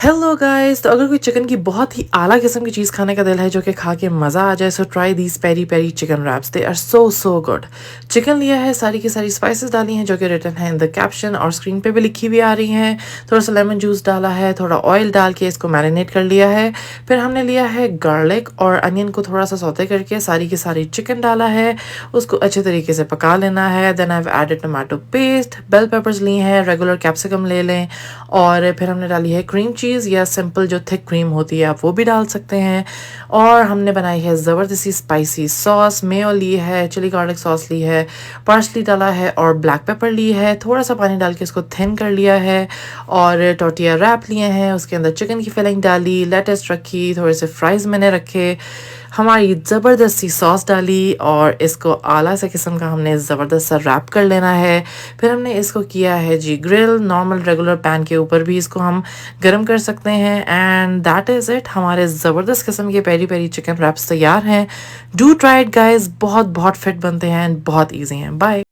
Hello guys, तो अगर कोई चिकन की बहुत ही आला किस्म की चीज़ खाने का दिल है जो कि खा के मज़ा आ जाए, so try these peri peri chicken wraps. They are so good. Chicken लिया है, सारी की सारी स्पाइसेस डाली हैं जो कि रिटन है इन द कैप्शन और स्क्रीन पे भी लिखी हुई आ रही हैं। थोड़ा सा लेमन जूस डाला है, थोड़ा ऑयल डाल के इसको मैरिनेट कर लिया है। फिर हमने लिया है गार्लिक और अनियन को थोड़ा सा सौते करके सारी की सारी चिकन डाला है, उसको अच्छे तरीके से पका लेना है। Then I have added tomato paste, bell peppers लिए हैं, रेगुलर कैप्सिकम ले लें, और फिर हमने डाली है क्रीम चीज़ या सिंपल जो थिक क्रीम होती है आप वो भी डाल सकते हैं। और हमने बनाई है ज़बरदस्ती स्पाइसी सॉस, मेयो ली है, चिली गार्लिक सॉस ली है, पार्सली डाला है और ब्लैक पेपर ली है। थोड़ा सा पानी डाल के इसको थिन कर लिया है और टोर्टिया रैप लिए हैं, उसके अंदर चिकन की फिलिंग डाली, लेटस रखी, थोड़े से फ्राइज़ मैंने रखे, हमारी ज़बरदस्ती सॉस डाली और इसको आला से किस्म का हमने ज़बरदस्त सा रैप कर लेना है। फिर हमने इसको किया है जी ग्रिल, नॉर्मल रेगुलर पैन के ऊपर भी इसको हम गर्म कर सकते हैं। एंड दैट इज़ इट, हमारे ज़बरदस्त किस्म के पेरी पेरी चिकन रैप्स तैयार हैं। डू ट्राई इट गाइस, बहुत बहुत फिट बनते हैं एंड बहुत ईजी हैं। बाय।